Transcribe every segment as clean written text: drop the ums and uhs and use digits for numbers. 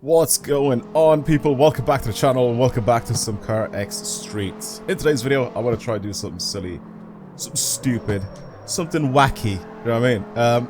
What's going on, people? Welcome back to the channel and welcome back to some Car X Streets. In today's video, I want to try to do something silly, something stupid, something wacky, you know what I mean?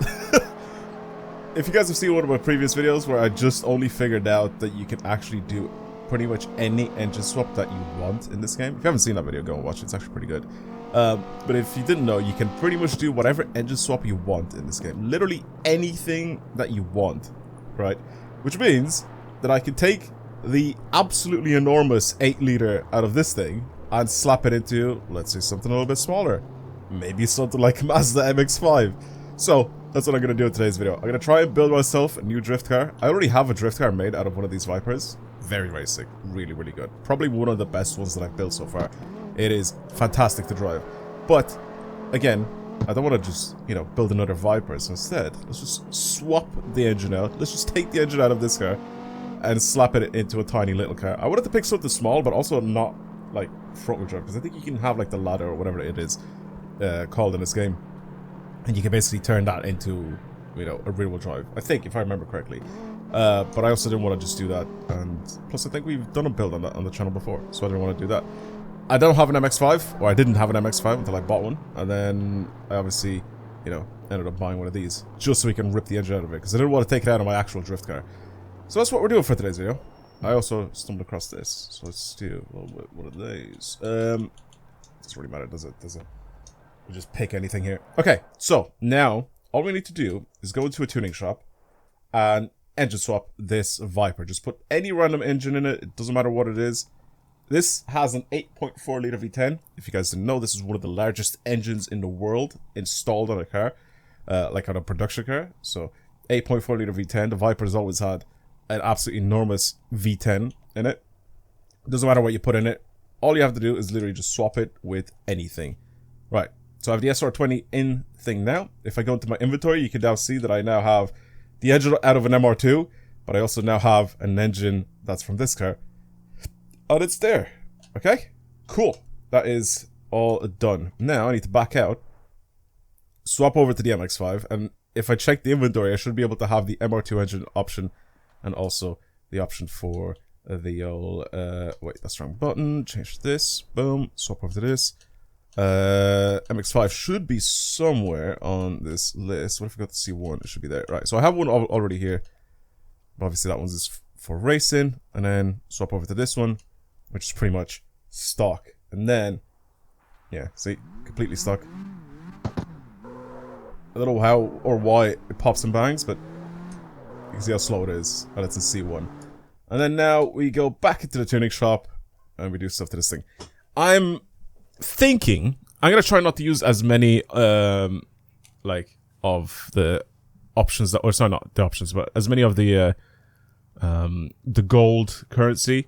If you guys have seen one of my previous videos where I just only figured out that you can actually do pretty much any engine swap that you want in this game. If you haven't seen that video, go and watch it, it's actually pretty good. But if you didn't know, you can pretty much do whatever engine swap you want in this game. Literally anything that you want, right? Which means that I can take the absolutely enormous 8-liter out of this thing and slap it into, let's say, something a little bit smaller. Maybe something like Mazda MX-5. So, that's what I'm going to do in today's video. I'm going to try and build myself a new drift car. I already have a drift car made out of one of these Vipers. Very, very sick. Really, really good. Probably one of the best ones that I've built so far. It is fantastic to drive. But, again, I don't want to just, you know, build another Viper. So instead, let's just swap the engine out. Let's just take the engine out of this car and slap it into a tiny little car. I wanted to pick something small, but also not, like, front-wheel drive. Because I think you can have, like, the ladder or whatever it is called in this game. And you can basically turn that into, you know, a rear-wheel drive. I think, if I remember correctly. But I also didn't want to just do that. And plus, I think we've done a build on that on the channel before. So I didn't want to do that. I don't have an MX-5. Or I didn't have an MX-5 until I bought one. And then I obviously, you know, ended up buying one of these. Just so we can rip the engine out of it. Because I didn't want to take it out of my actual drift car. So that's what we're doing for today's video. I also stumbled across this. So let's do a little bit one of these. Doesn't really matter, does it? We'll just pick anything here. Okay, so now all we need to do is go into a tuning shop and engine swap this Viper. Just put any random engine in it. It doesn't matter what it is. This has an 8.4 liter V10. If you guys didn't know, this is one of the largest engines in the world installed on a car, like on a production car. So 8.4 liter V10. The Viper has always had an absolutely enormous V10 in it. Doesn't matter what you put in it. All you have to do is literally just swap it with anything. Right. So I have the SR20 in thing now. If I go into my inventory, you can now see that I now have the engine out of an MR2, but I also now have an engine that's from this car. And it's there. Okay? Cool. That is all done. Now I need to back out, swap over to the MX-5, and if I check the inventory, I should be able to have the MR2 engine option and also the option for the old, wait, that's the wrong button. Change this. Boom. Swap over to this. MX-5 should be somewhere on this list. What if I got the C1? It should be there. Right, so I have one already here. But obviously that one's is for racing. And then swap over to this one, which is pretty much stock. And then, yeah, see, completely stock. I don't know how or why it pops and bangs, but you can see how slow it is. And it's in C1. And then now we go back into the tuning shop and we do stuff to this thing. I'm thinking I'm gonna try not to use as many like of the options that, or sorry, not the options, but as many of the gold currency,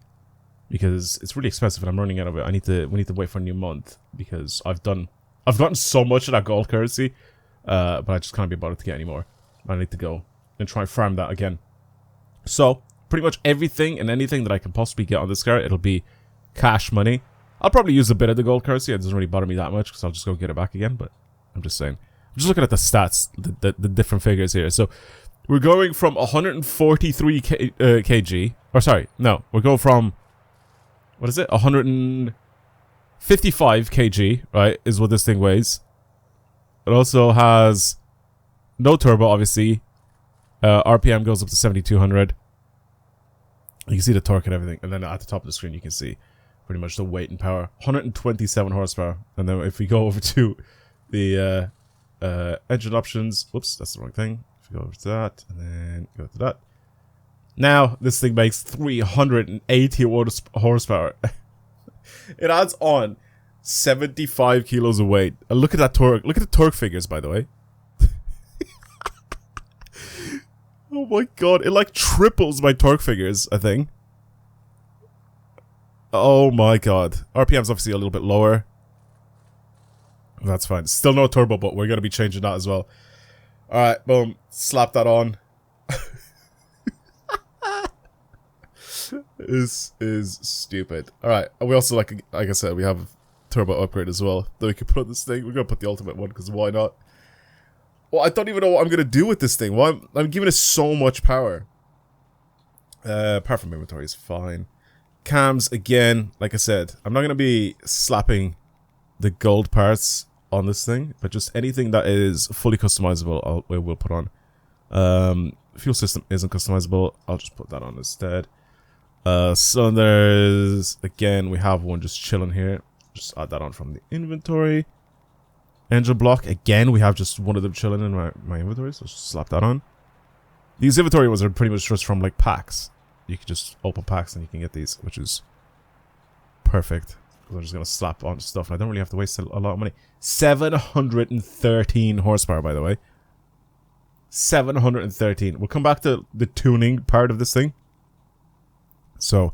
because it's really expensive and I'm running out of it. We need to wait for a new month because I've gotten so much of that gold currency, but I just can't be bothered to get any more. I need to go and try and farm that again. So pretty much everything and anything that I can possibly get on this car, it'll be cash money. I'll probably use a bit of the gold currency. It doesn't really bother me that much because I'll just go get it back again. But I'm just saying. I'm just looking at the stats, the different figures here. So we're going from 143 kg. Or sorry, no. We're going from, what is it? 155 kg, right? Is what this thing weighs. It also has no turbo, obviously. RPM goes up to 7,200. You can see the torque and everything. And then at the top of the screen, you can see pretty much the weight and power. 127 horsepower. And then if we go over to the engine options, whoops, that's the wrong thing. If we go over to that and then go to that, now this thing makes 380 horsepower. It adds on 75 kilos of weight. And look at that torque. Look at the torque figures, by the way. Oh my god, it like triples my torque figures, I think. Oh my god. RPM's obviously a little bit lower. That's fine. Still no turbo, but we're going to be changing that as well. Alright, boom. Slap that on. This is stupid. Alright, we also, like I said, we have a turbo upgrade as well that we can put on this thing. We're going to put the ultimate one, because why not? Well, I don't even know what I'm going to do with this thing. Why I'm giving it so much power. Apart from inventory is fine. Cams, again, like I said, I'm not going to be slapping the gold parts on this thing, but just anything that is fully customizable, we'll put on. Fuel system isn't customizable. I'll just put that on instead. Cylinders, again, we have one just chilling here. Just add that on from the inventory. Engine block, again, we have just one of them chilling in my inventory, so just slap that on. These inventory ones are pretty much just from like packs. You can just open packs and you can get these, which is perfect. I'm just going to slap on stuff and I don't really have to waste a lot of money. 713 horsepower, by the way. 713. We'll come back to the tuning part of this thing. So,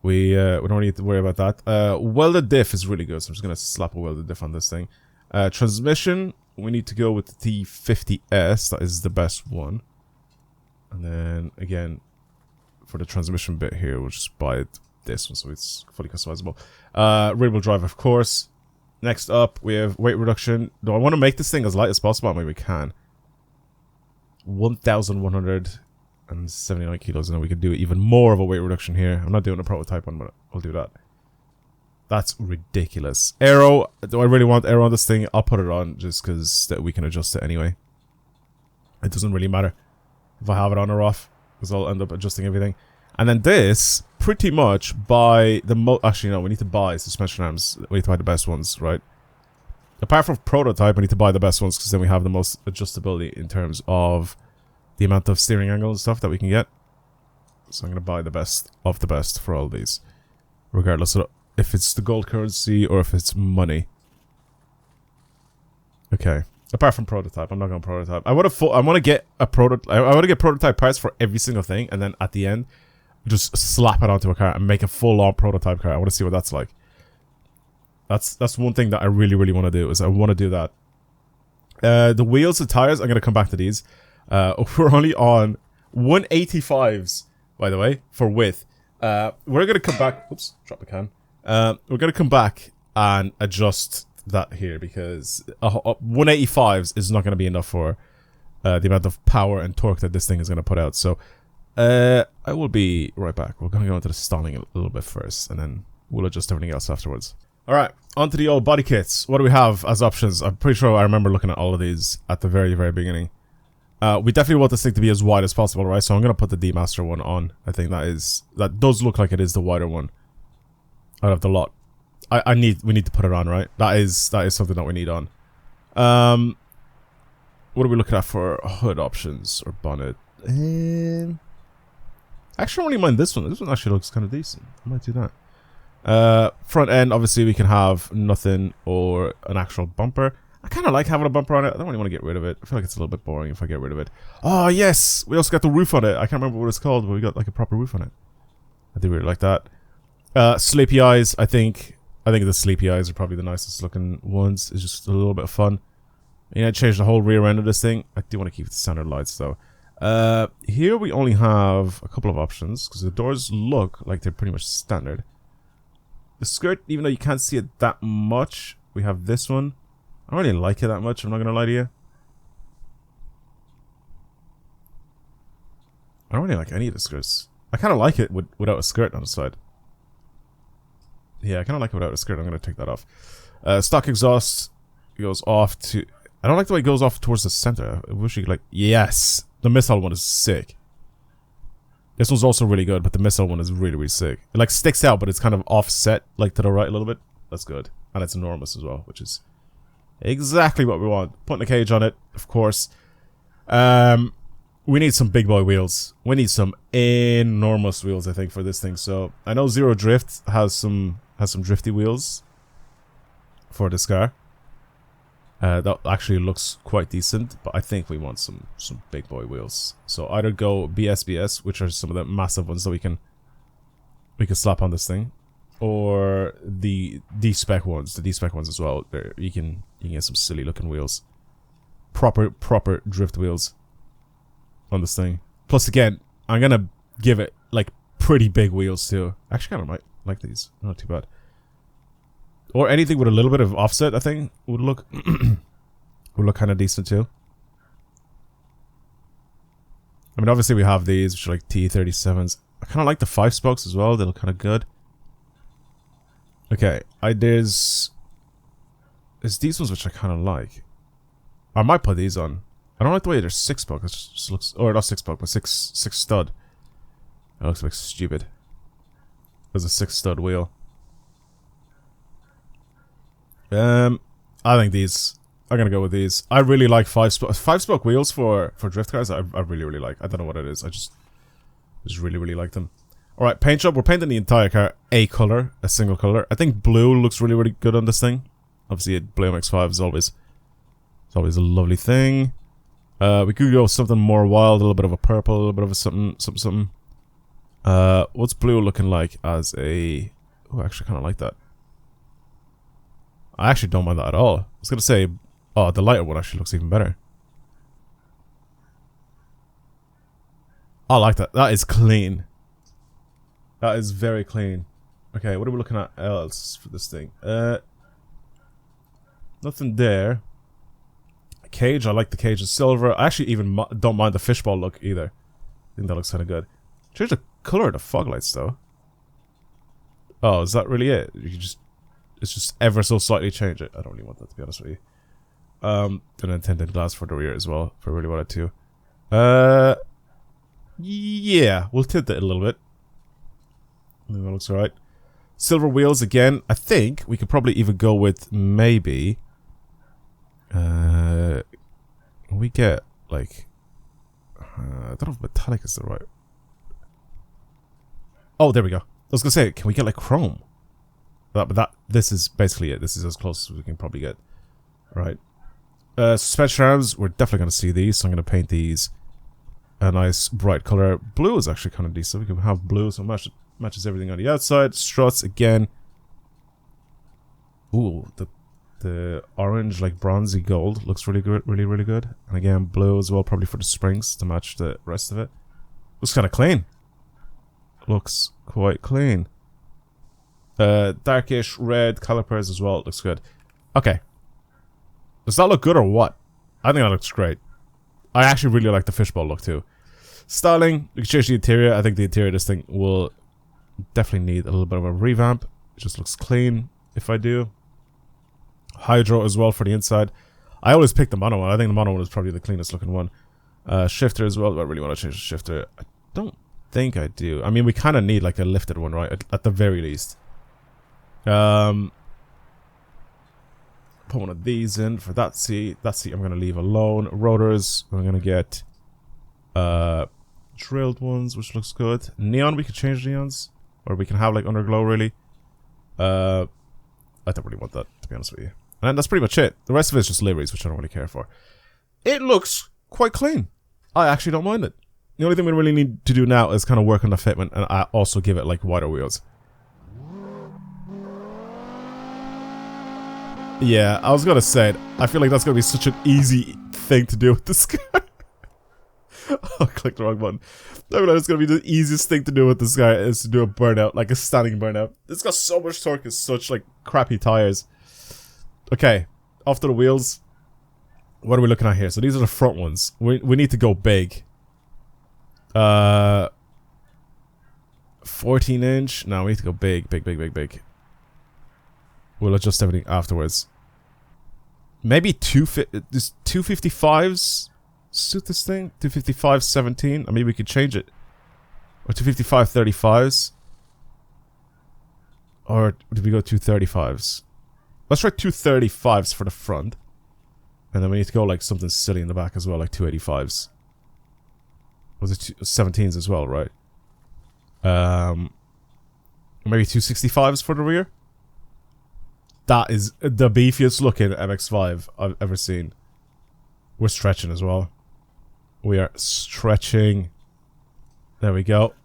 we don't really need to worry about that. Welded diff is really good, so I'm just going to slap a welded diff on this thing. Transmission, we need to go with the T50S. That is the best one. And then, again, for the transmission bit here, we'll just buy this one, so it's fully customizable. Rear-wheel drive, of course. Next up, we have weight reduction. Do I want to make this thing as light as possible? I mean, we can. 1,179 kilos, and then we can do even more of a weight reduction here. I'm not doing a prototype one, but I'll do that. That's ridiculous. Aero, do I really want aero on this thing? I'll put it on just because we can adjust it anyway. It doesn't really matter if I have it on or off, because I'll end up adjusting everything. And then this, pretty much buy the actually no, we need to buy suspension arms. We need to buy the best ones, right? Apart from prototype, we need to buy the best ones because then we have the most adjustability in terms of the amount of steering angle and stuff that we can get. So I'm going to buy the best of the best for all these, regardless of if it's the gold currency or if it's money. Okay. Apart from prototype, I'm not going to prototype. I want to get a prototype. I want to get prototype parts for every single thing, and then at the end, just slap it onto a car and make a full-on prototype car. I want to see what that's like. That's one thing that I really, really want to do, is I want to do that. The wheels and tires, I'm going to come back to these. We're only on 185s, by the way, for width. We're going to come back... Oops, drop the can. We're going to come back and adjust that here, because 185s is not going to be enough for the amount of power and torque that this thing is going to put out. So, I will be right back. We're going to go into the styling a little bit first, and then we'll adjust everything else afterwards. Alright, onto the old body kits. What do we have as options? I'm pretty sure I remember looking at all of these at the very, very beginning. We definitely want this thing to be as wide as possible, right? So I'm going to put the D-Master one on. I think that does look like it is the wider one out of the lot. We need to put it on, right? That is something that we need on. What are we looking at for hood options or bonnet? Actually, I don't really mind this one. This one actually looks kind of decent. I might do that. Front end, obviously we can have nothing or an actual bumper. I kind of like having a bumper on it. I don't really want to get rid of it. I feel like it's a little bit boring if I get rid of it. Oh, yes! We also got the roof on it. I can't remember what it's called, but we got like a proper roof on it. I do really like that. Sleepy eyes, I think the sleepy eyes are probably the nicest looking ones. It's just a little bit of fun. You know, change the whole rear end of this thing. I do want to keep the standard lights though. Here we only have a couple of options because the doors look like they're pretty much standard. The skirt, even though you can't see it that much, we have this one. I don't really like it that much, I'm not gonna lie to you. I don't really like any of the skirts. I kind of like it without a skirt on the side. Yeah, I kind of like it without a skirt. I'm gonna take that off. Stock exhaust goes off to... I don't like the way it goes off towards the center. I wish you could like... Yes! The missile one is sick. This one's also really good, but the missile one is really, really sick. It like sticks out, but it's kind of offset, like to the right a little bit. That's good. And it's enormous as well, which is exactly what we want. Putting a cage on it, of course. We need some big boy wheels. We need some enormous wheels, I think, for this thing. So I know Zero Drift has some drifty wheels for this car. That actually looks quite decent, but I think we want some big boy wheels. So either go BSBS, which are some of the massive ones that we can slap on this thing, or the D-spec ones. The D-spec ones as well. You can get some silly looking wheels, proper drift wheels on this thing. Plus, again, I'm gonna give it like pretty big wheels too. Actually, kind of might like these. Not too bad. Or anything with a little bit of offset, I think, would look kind of decent too. I mean, obviously we have these, which are like T37s. I kind of like the 5 spokes as well. They look kind of good. Okay, there's these ones which I kind of like. I might put these on. I don't like the way they're 6 spoke. It just looks, or not 6 spoke, but six stud. It looks like stupid. There's a 6 stud wheel. I think these. I'm gonna go with these. I really like 5 spoke wheels for drift cars. I really like. I don't know what it is. I just really like them. All right, paint job. We're painting the entire car a color, a single color. I think blue looks really good on this thing. Obviously, blue MX-5 is always a lovely thing. We could go something more wild, a little bit of a purple, a little bit of a something. What's blue looking like as a? Oh, I actually kind of like that. I actually don't mind that at all. I was gonna say, oh, the lighter one actually looks even better. I like that. That is clean. That is very clean. Okay, what are we looking at else for this thing? Nothing there. Cage, I like the cage in silver. I actually even don't mind the fishbowl look either. I think that looks kind of good. Change the color of the fog lights though. Oh, is that really it? You can just, it's just ever so slightly change it. I don't really want that, to be honest with you. And then tinted glass for the rear as well, if I really wanted to. Yeah, we'll tint it a little bit. I think that looks alright. Silver wheels again. I think we could probably even go with maybe. We get like. I don't know if metallic is the right. Oh, there we go. I was gonna say, can we get like chrome? But this is basically it. This is as close as we can probably get. Right. Suspension arms. We're definitely gonna see these. So I'm gonna paint these a nice bright color. Blue is actually kind of decent. We can have blue, so it matches everything on the outside. Struts again. Ooh, the orange, like bronzy gold, looks really good, really good. And again, blue as well, probably for the springs to match the rest of it. Looks kind of clean. Looks quite clean. Darkish red calipers as well. Looks good. Okay. Does that look good or what? I think that looks great. I actually really like the fishbowl look too. Styling, we can change the interior. I think the interior of this thing will definitely need a little bit of a revamp. It just looks clean if I do. Hydro as well for the inside. I always pick the mono one. I think the mono one is probably the cleanest looking one. Shifter as well. Do I really want to change the shifter? I don't think I do. I mean, we kind of need like a lifted one, right? At the very least. Put one of these in for that seat. That seat I'm going to leave alone. Rotors, I'm going to get drilled ones, which looks good. Neon, we could change neons. Or we can have like underglow, really. I don't really want that, to be honest with you. And that's pretty much it. The rest of it is just liveries, which I don't really care for. It looks quite clean. I actually don't mind it. The only thing we really need to do now is kind of work on the fitment, and I also give it like wider wheels. Yeah, I was gonna say it. I feel like that's gonna be such an easy thing to do with this car. Oh, I clicked the wrong button. I feel like it's gonna be the easiest thing to do with this guy is to do a burnout, like a standing burnout. It's got so much torque and such like crappy tires. Okay, off to the wheels. What are we looking at here? So these are the front ones. We need to go big. 14-inch. No, we need to go big. We'll adjust everything afterwards. Maybe 255s suit this thing. 255 17. I mean, we could change it. Or 255 35s. Or did we go 235s? Let's try 235s for the front. And then we need to go like something silly in the back as well, like 285s. Was it 17s as well, right? Maybe 265s for the rear? That is the beefiest looking MX-5 I've ever seen. We're stretching as well. We are stretching. There we go.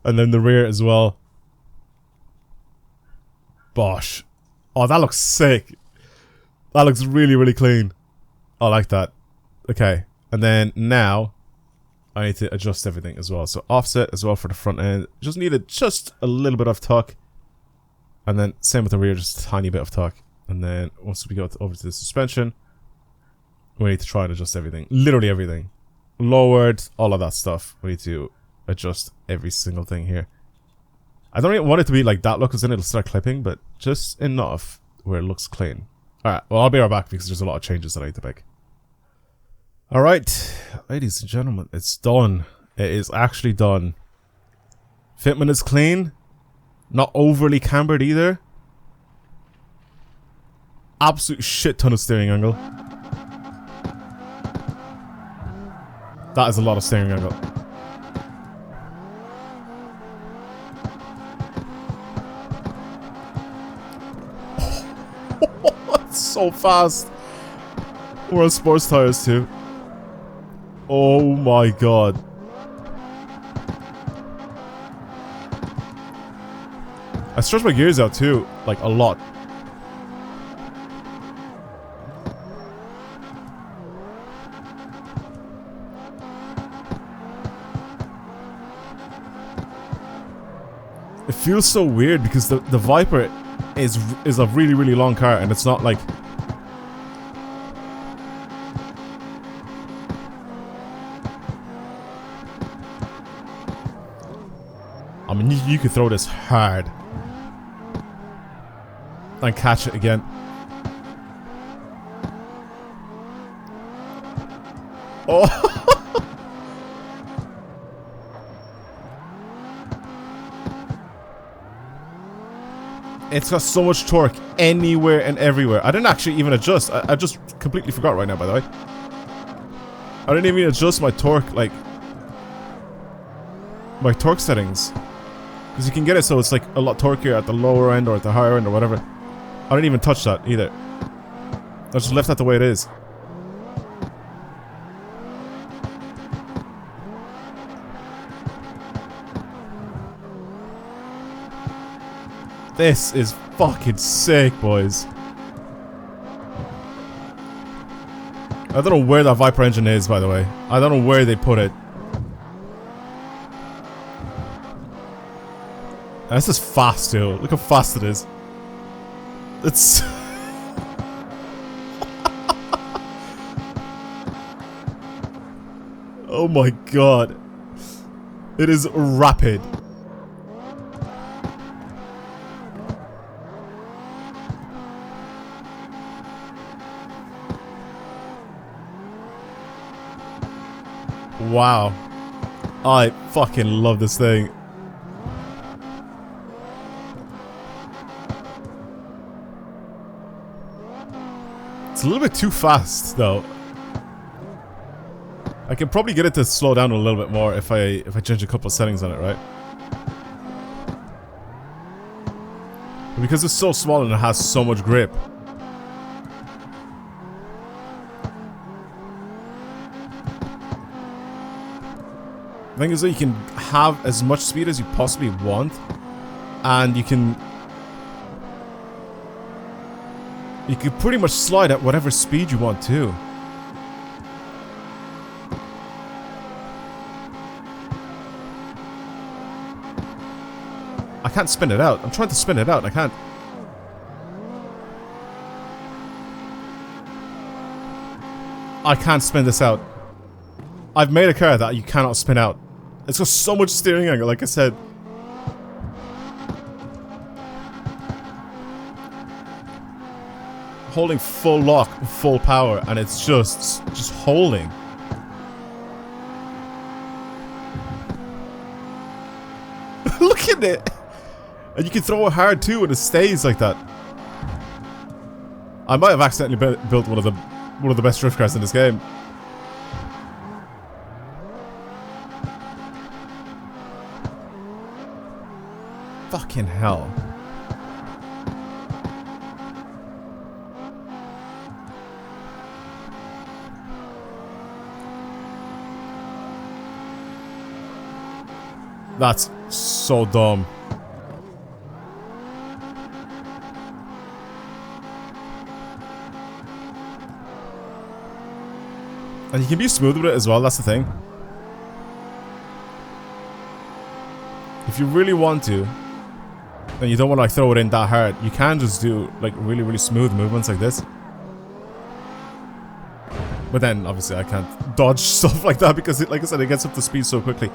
And then the rear as well. Bosh. Oh, that looks sick. That looks really clean. I like that. Okay. And then now I need to adjust everything as well. So offset as well for the front end. Just needed just a little bit of tuck. And then same with the rear, just a tiny bit of tuck. And then once we go over to the suspension, we need to try and adjust everything. Literally everything. lowered, all of that stuff. We need to adjust every single thing here. I don't even want it to be like that look, because then it'll start clipping, but just enough where it looks clean. Alright, well, I'll be right back because there's a lot of changes that I need to make. Alright, ladies and gentlemen, it's done. It is actually done. Fitment is clean. Not overly cambered either. Absolute shit ton of steering angle. That is a lot of steering angle. It's so fast. We're on sports tires too. Oh my god. I stretched my gears out too, like a lot. It feels so weird because the Viper is a really, really long car, and it's not like... I mean, you could throw this hard and catch it again. Oh! It's got so much torque anywhere and everywhere. I didn't actually even adjust. I just completely forgot right now, by the way. I didn't even adjust my torque, like... my torque settings. Because you can get it so it's like a lot torqueier at the lower end or at the higher end or whatever. I didn't even touch that either. I just left that the way it is. This is fucking sick, boys. I don't know where that Viper engine is, by the way. I don't know where they put it. And this is fast, too. Look how fast it is. It's... oh my god. It is rapid. Wow. I fucking love this thing. It's a little bit too fast, though. I can probably get it to slow down a little bit more if I change a couple of settings on it, right? But because it's so small and it has so much grip. The thing is that you can have as much speed as you possibly want, and you can pretty much slide at whatever speed you want to. I can't spin it out. I'm trying to spin it out. I can't. I can't spin this out. I've made a car that you cannot spin out. It's got so much steering angle, like I said. Holding full lock, full power, and it's just holding. Look at it! And you can throw it hard too, and it stays like that. I might have accidentally built one of the best drift cars in this game. Fucking hell. That's so dumb. And you can be smooth with it as well, that's the thing. If you really want to, and you don't want to like throw it in that hard, you can just do like really, really smooth movements like this. But then, obviously, I can't dodge stuff like that because, like I said, it gets up to speed so quickly.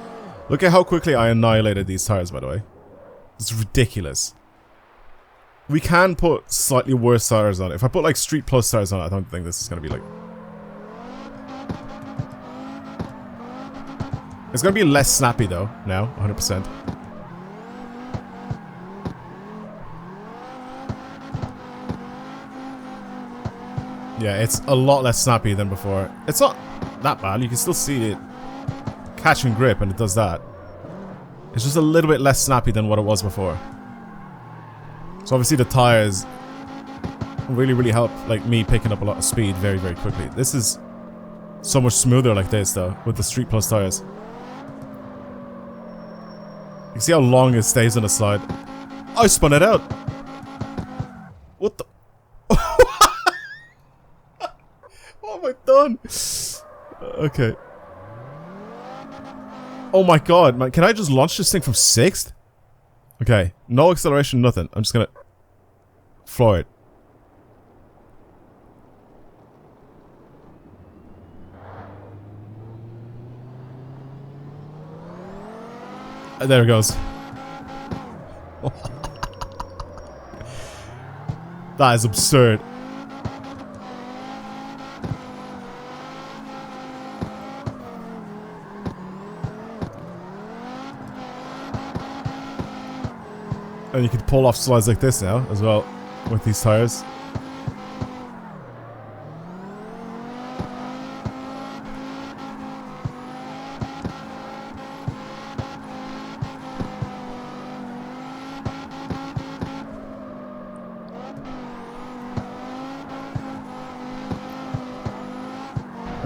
Look at how quickly I annihilated these tires, by the way. It's ridiculous. We can put slightly worse tires on it. If I put, like, Street Plus tires on it, I don't think this is going to be, like... It's going to be less snappy, though, now, 100%. Yeah, it's a lot less snappy than before. It's not that bad. You can still see it catch and grip, and it does that. It's just a little bit less snappy than what it was before. So obviously the tires really, really help, like, me picking up a lot of speed very, very quickly. This is so much smoother like this, though, with the Street Plus tires. You can see how long it stays on the slide. I spun it out. What the? What have I done? Okay. Oh my god, man. Can I just launch this thing from 6th? Okay. No acceleration, nothing. I'm just gonna floor it. There it goes. That is absurd. And you can pull off slides like this now, as well, with these tires.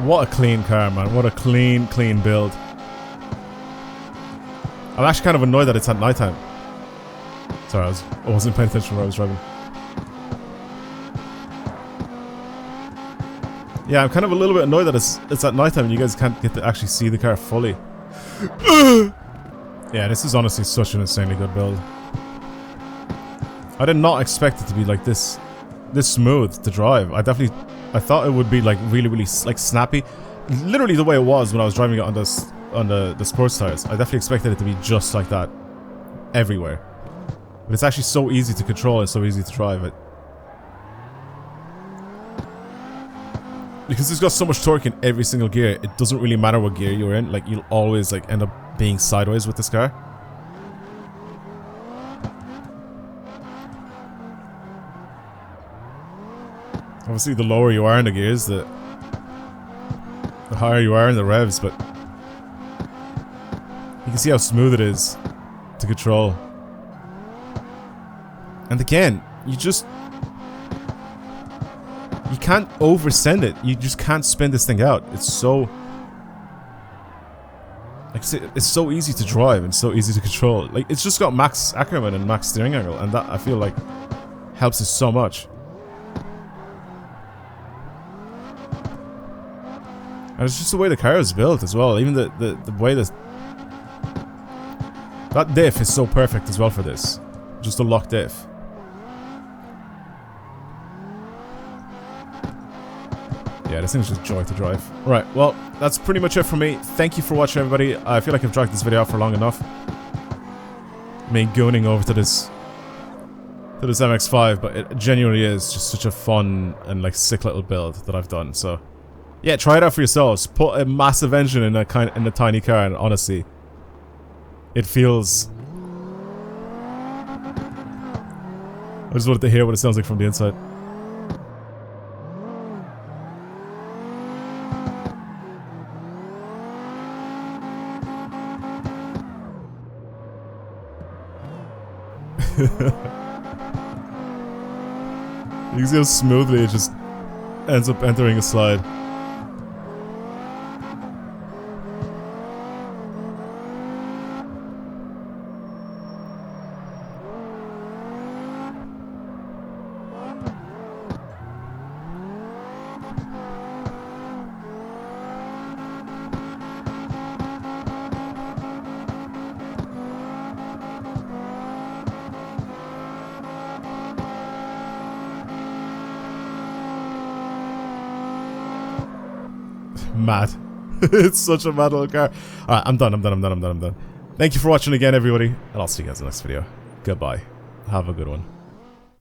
What a clean car, man. What a clean, clean build. I'm actually kind of annoyed that it's at nighttime. Sorry, I wasn't paying attention when I was driving. Yeah, I'm kind of a little bit annoyed that it's at nighttime and you guys can't get to actually see the car fully. Yeah, this is honestly such an insanely good build. I did not expect it to be like this smooth to drive. I thought it would be like really, really like snappy. Literally the way it was when I was driving it on the sports tires. I definitely expected it to be just like that everywhere. But it's actually so easy to control and so easy to drive it. Because it's got so much torque in every single gear, it doesn't really matter what gear you're in. Like, you'll always like end up being sideways with this car. Obviously, the lower you are in the gears, the higher you are in the revs, but you can see how smooth it is to control. And again, you can't oversend it. You just can't spin this thing out. It's so, like, it's so easy to drive and so easy to control. Like, it's just got max accurate and max steering angle, and that, I feel like, helps it so much. And it's just the way the car is built as well. Even the way that diff is so perfect as well for this. Just a lock diff. Yeah, this thing's just joy to drive. Right, well, that's pretty much it for me. Thank you for watching, everybody. I feel like I've dragged this video out for long enough. Me gooning over to this MX-5, but it genuinely is just such a fun and like sick little build that I've done. So, yeah, try it out for yourselves. Put a massive engine in a tiny car, and honestly, it feels. I just wanted to hear what it sounds like from the inside. You can see how smoothly it just ends up entering a slide. mad. It's such a mad little car. Alright, I'm done. Thank you for watching again, everybody, and I'll see you guys in the next video. Goodbye. Have a good one.